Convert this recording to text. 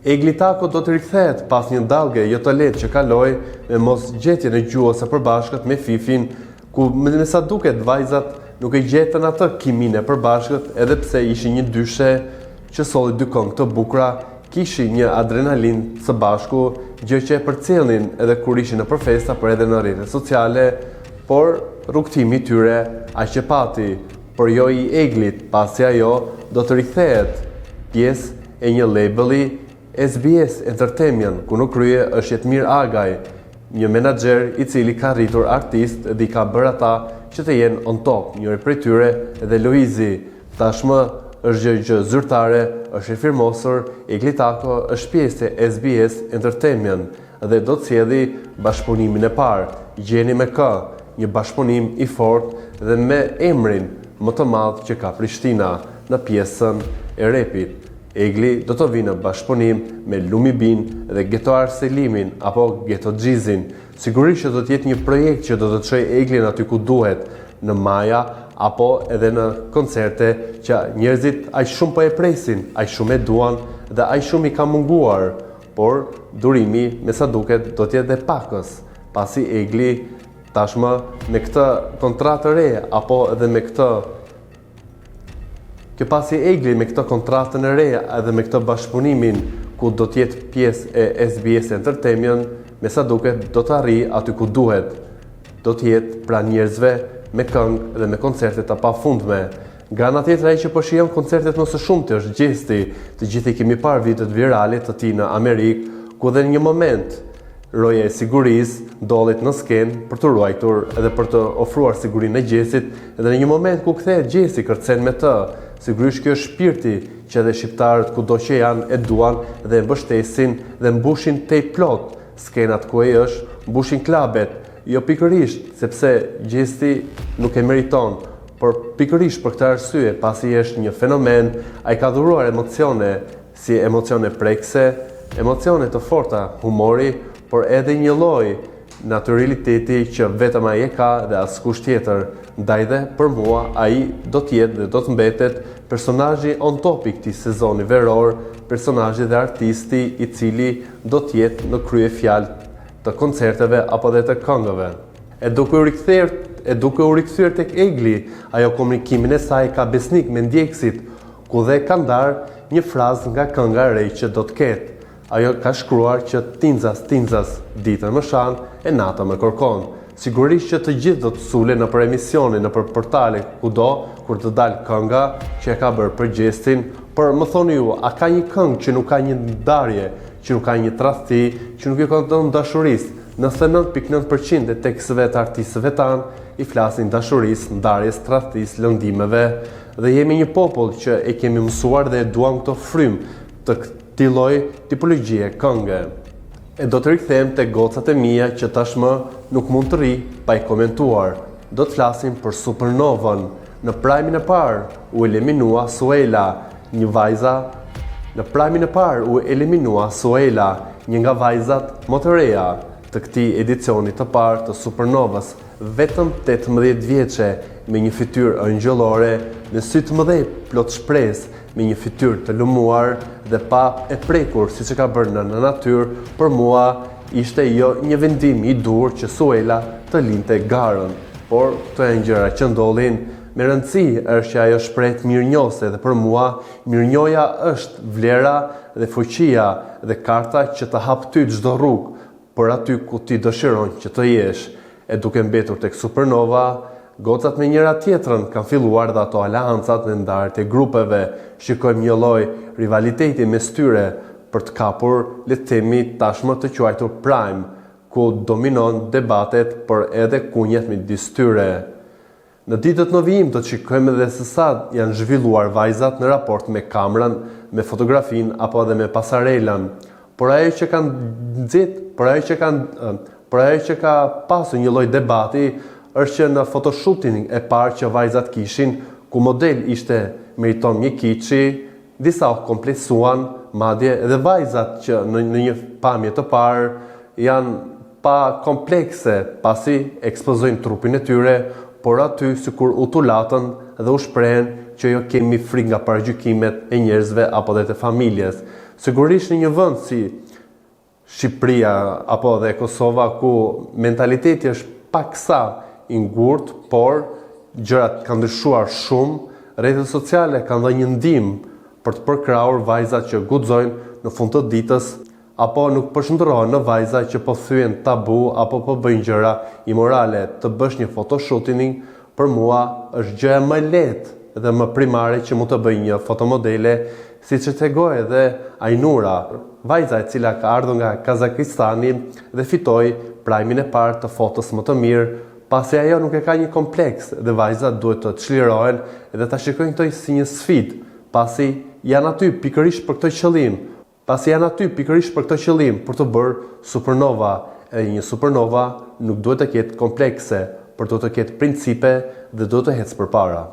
Egli Tako do të rikthehet pas një dallge jo të lehtë që kaloi me mosgjetjen e gjuhës së përbashkët me Fifin, ku me sa duket vajzat nuk e gjetën atë kimin e përbashkët, edhe pse ishin një dyshe që solli dy këngë të bukura, kishin një adrenalin së bashku, gjë që e përcjellnin edhe kur ishin në festa, por edhe në rrjetet sociale, por rrugtimi i tyre aq që pati, por jo i Eglit, pasi ajo do të rikthehet pjesë e një labeli SBS Entertainment, ku në krye është Jetmir Agaj, një menaxher i cili ka rritur artist dhe i ka bërë ata që të jenë on top. Njëri prej tyre edhe Loizi, tashmë është gjë zyrtare, është e firmosur, Egli Tako është pjesë e SBS Entertainment dhe do të sjellë bashkëpunimin e parë, Gjeni me K, një bashkëpunim i fortë dhe me emrin më të madh që ka Prishtina në pjesën e repit. Egli do të vinë në bashkëpunim me Lumi Bin dhe Geto Arselimin apo Geto Xhizin. Sigurisht që do të jetë një projekt që do të çojë Eglin aty ku duhet, në maja apo edhe në koncerte që njerëzit aq shumë po e presin, aq shumë e duan dhe aq shumë i ka munguar, por durimi me sa duket do të jetë dhe pakës, pasi Egli tashmë me këtë kontratë të re apo edhe me këtë që pasi Egli me këtë kontratën e re edhe me këtë bashkëpunimin ku do të jetë pjesë e SBS Entertainment, me sa duket do të arrijë aty ku duhet. Do të jetë pranë njerëzve me këngë dhe me koncerte të pafundme. Nga ana tjetër ai që po shijon koncertet më së shumti është Gjesti. Të gjithë i kemi parë videot virale të tij në Amerikë, ku dhe në një moment roja e sigurisë dollet në skenë për të ruajtur edhe për të ofruar sigurinë e Gjestit, edhe në një moment ku kthehet Gjesti kërcen me të. Sigurisht kjo është shpirti që edhe shqiptarët kudo që janë e duan dhe e mbështesin dhe mbushin tej plot skenat ku ai është, mbushin klubet, jo pikërisht sepse Gjesti nuk e meriton, por pikërisht për këtë arsye, pasi është një fenomen, ai ka dhuruar emocione, si emocione prekse, emocione të forta, humori, por edhe një lloj naturaliteti që vetëm ai e ka dhe askush tjetër. Ndaj dhe për mua ai do të jetë dhe do të mbetet personazhi on top i këtij sezoni veror, personazhi dhe artisti i cili do të jetë në krye fjalë të koncerteve apo dhe të këngëve. E duke u rikthyer tek Egli, ajo komunikimin e saj ka besnik me ndjekësit, ku dhe ka ndarë një frazë nga kënga e re që do të ketë. Ajo ka shkruar që tinzas, ditën më shan e nata më kërkon. Sigurisht që të gjithë do të sulen në për emisione, në për portale, kudo, kur të dalë kënga që e ka bërë për Gjestin, por më thoni ju, a ka një këngë që nuk ka një ndarje, që nuk ka një tradhti, që nuk i këndon dashurisë? 99.9% e tekstëve të artistëve tanë i flasin dashurisë, ndarjes, tradhtisë, lëndimeve, dhe jemi një popull që e kemi mësuar dhe e duam këto frymë të këtij lloji tipologjie këngë. E do të rikthehem te gocat e mia që tashmë nuk mund të rri pa i komentuar. Do të flasim për Supernovën. Në prajmin e parë u eliminua Suela, një vajza. Në prajmin e parë u eliminua Suela, një nga vajzat më të reja të këtij edicioni të parë të Supernovës, vetëm 18 vjeçe, me një fytyrë angjëllore, me sy të mëdhenj plot shpresë, me një fytyrë të lëmuar dhe pa e prekur siç e ka bërë në natyrë. Për mua ishte jo një vendim i dur që Suela të linte garën, por këto janë gjëra që ndodhin. Me rëndësi është që ajo shpreh mirënjohëse dhe për mua mirënjohja është vlera dhe fuqia dhe karta që të hap ty çdo rrugë për aty ku ti dëshiron që të jesh. E duke mbetur tek Supernova, gocat me njëra tjetrën kanë filluar dhe ato aleancat në ndarjet e grupeve. Shikojmë një lloj rivaliteti mes tyre për të kapur, le të themi, tashmë të quajtur prime, ku dominon debatet për edhe kunjet midis tyre. Në ditët në vijim do të shikojmë edhe se sa janë zhvilluar vajzat në raport me kamerën, me fotografinë apo edhe me pasarelën. Por ajo që kanë nxit, por ajo që ka pasur një lloj debati është që në photoshooting e parë që vajzat kishin, ku model ishte Meriton Mjekiçi, disa u kompleksuan, madje edhe vajzat që në një pamje të parë janë pa komplekse pasi ekspozojnë trupin e tyre, por aty sikur u tulatën dhe u shprehen që jo kemi frikë nga paragjykimet e njerëzve apo dhe të familjes. Sigurisht në një vend si Shqipëria apo dhe Kosova ku mentaliteti është paksa i ngurtë, por gjërat kanë ndryshuar shumë, rrjetet sociale kanë dhënë një ndihmë për të përkrahur vajzat që guxojnë në fund të ditës apo nuk përshëndrohen në vajza që po thyen tabu apo po bëjnë gjëra imorale. Të bësh një photoshooting për mua është gjëja më lehtë dhe më primare që mund të bëj një fotomodele, siç e tregoi edhe Ainura, vajza e cila ka ardhur nga Kazakistani dhe fitoi prajmin e parë të fotos më të mirë, pasi ajo nuk e ka një kompleks dhe vajzat duhet të çlirohen dhe ta shikojnë këtë si një sfidë, pasi janë aty pikërisht për këtë qëllim. Për të bërë supernova, e një supernova nuk duhet të ketë komplekse, por duhet të ketë principe dhe duhet të ecë përpara.